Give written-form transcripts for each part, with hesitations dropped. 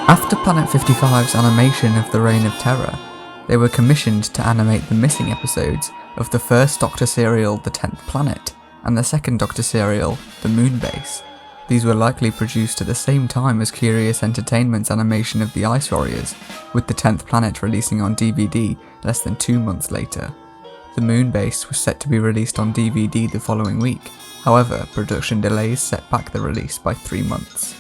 After Planet 55's animation of the Reign of Terror, they were commissioned to animate the missing episodes of the first Doctor serial The 10th Planet and the second Doctor serial The Moonbase. These were likely produced at the same time as Curious Entertainment's animation of the Ice Warriors, with The 10th Planet releasing on DVD less than 2 months later. The Moonbase was set to be released on DVD the following week, however production delays set back the release by 3 months.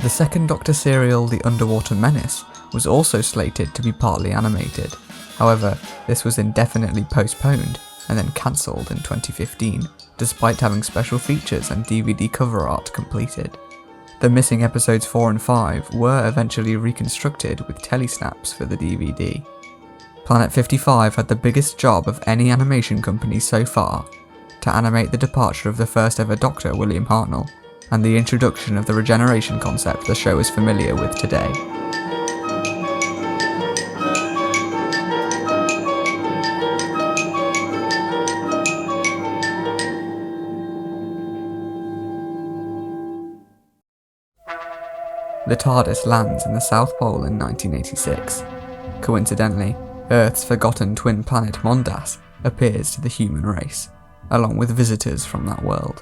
The second Doctor serial The Underwater Menace was also slated to be partly animated, however this was indefinitely postponed and then cancelled in 2015, despite having special features and DVD cover art completed. The missing episodes 4 and 5 were eventually reconstructed with telesnaps for the DVD. Planet 55 had the biggest job of any animation company so far, to animate the departure of the first ever Doctor, William Hartnell, and the introduction of the regeneration concept the show is familiar with today. The TARDIS lands in the South Pole in 1986. Coincidentally, Earth's forgotten twin planet Mondas appears to the human race, along with visitors from that world.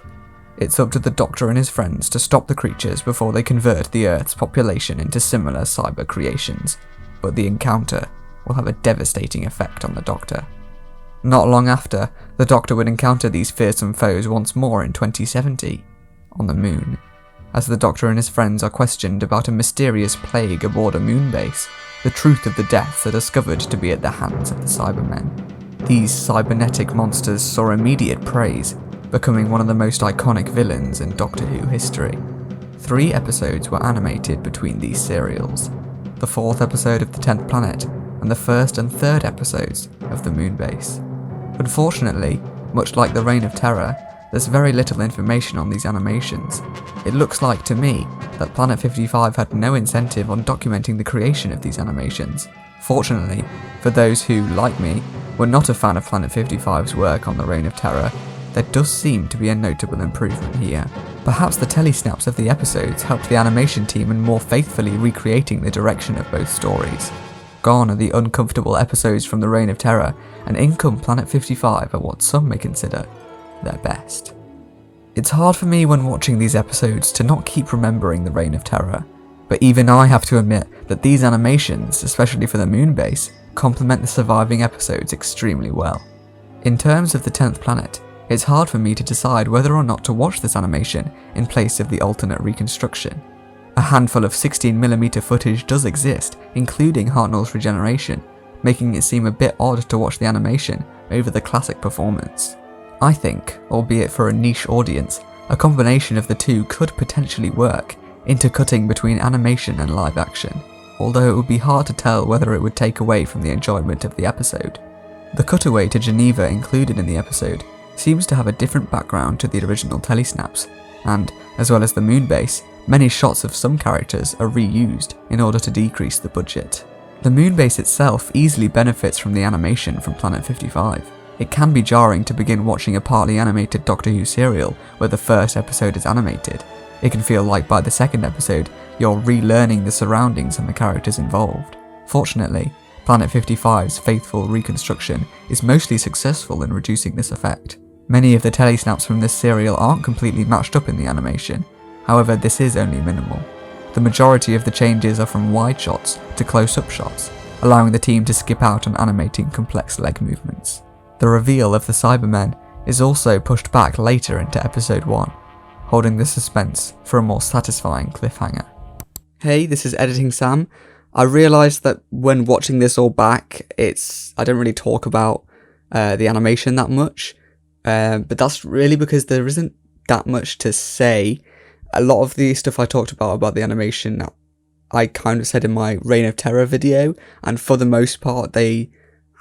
It's up to the Doctor and his friends to stop the creatures before they convert the Earth's population into similar cyber creations, but the encounter will have a devastating effect on the Doctor. Not long after, the Doctor would encounter these fearsome foes once more in 2070, on the Moon. As the Doctor and his friends are questioned about a mysterious plague aboard a moon base, the truth of the deaths are discovered to be at the hands of the Cybermen. These cybernetic monsters saw immediate praise, becoming one of the most iconic villains in Doctor Who history. 3 episodes were animated between these serials: the 4th episode of The 10th Planet and the 1st and 3rd episodes of The Moonbase. Unfortunately, much like The Reign of Terror, there's very little information on these animations. It looks like to me that Planet 55 had no incentive on documenting the creation of these animations. Fortunately, for those who, like me, were not a fan of Planet 55's work on The Reign of Terror, there does seem to be a notable improvement here. Perhaps the telesnaps of the episodes helped the animation team in more faithfully recreating the direction of both stories. Gone are the uncomfortable episodes from The Reign of Terror, and in come Planet 55 at what some may consider their best. It's hard for me when watching these episodes to not keep remembering The Reign of Terror, but even I have to admit that these animations, especially for the Moonbase, complement the surviving episodes extremely well. In terms of The 10th Planet, it's hard for me to decide whether or not to watch this animation in place of the alternate reconstruction. A handful of 16mm footage does exist, including Hartnell's regeneration, making it seem a bit odd to watch the animation over the classic performance. I think, albeit for a niche audience, a combination of the two could potentially work, intercutting between animation and live action, although it would be hard to tell whether it would take away from the enjoyment of the episode. The cutaway to Geneva included in the episode seems to have a different background to the original telesnaps, and, as well as the Moonbase, many shots of some characters are reused in order to decrease the budget. The Moonbase itself easily benefits from the animation from Planet 55. It can be jarring to begin watching a partly animated Doctor Who serial where the first episode is animated. It can feel like by the second episode, you're relearning the surroundings and the characters involved. Fortunately, Planet 55's faithful reconstruction is mostly successful in reducing this effect. Many of the telesnaps from this serial aren't completely matched up in the animation, however this is only minimal. The majority of the changes are from wide shots to close-up shots, allowing the team to skip out on animating complex leg movements. The reveal of the Cybermen is also pushed back later into episode 1, holding the suspense for a more satisfying cliffhanger. Hey, this is Editing Sam. I realised that when watching this all back, I don't really talk about the animation that much, but that's really because there isn't that much to say. A lot of the stuff I talked about the animation, I kind of said in my Reign of Terror video, and for the most part they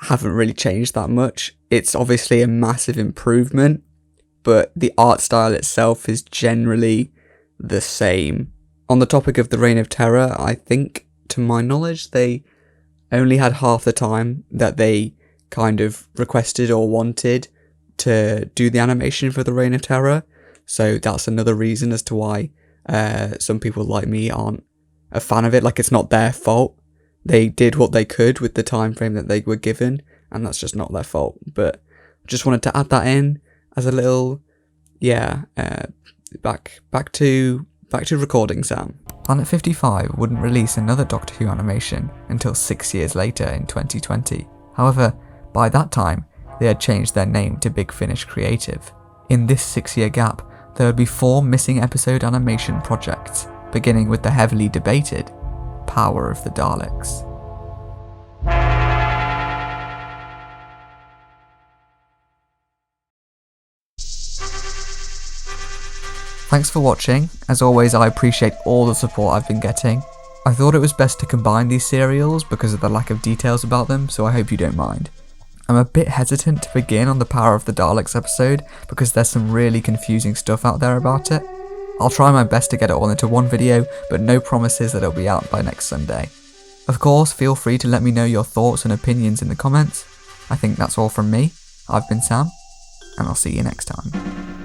haven't really changed that much. It's obviously a massive improvement, but the art style itself is generally the same. On the topic of the Reign of Terror, I think, to my knowledge, they only had half the time that they kind of requested or wanted to do the animation for the Reign of Terror, so that's another reason as to why some people like me aren't a fan of it. Like, it's not their fault. They did what they could with the time frame that they were given, and that's just not their fault. But just wanted to add that in as a little, back to recording, Sam. Planet 55 wouldn't release another Doctor Who animation until 6 years later in 2020. However, by that time, they had changed their name to Big Finish Creative. In this 6-year gap, there would be 4 missing episode animation projects, beginning with the heavily debated Power of the Daleks. Thanks for watching. As always, I appreciate all the support I've been getting. I thought it was best to combine these serials because of the lack of details about them, so I hope you don't mind. I'm a bit hesitant to begin on the Power of the Daleks episode because there's some really confusing stuff out there about it. I'll try my best to get it all into one video, but no promises that it'll be out by next Sunday. Of course, feel free to let me know your thoughts and opinions in the comments. I think that's all from me. I've been Sam, and I'll see you next time.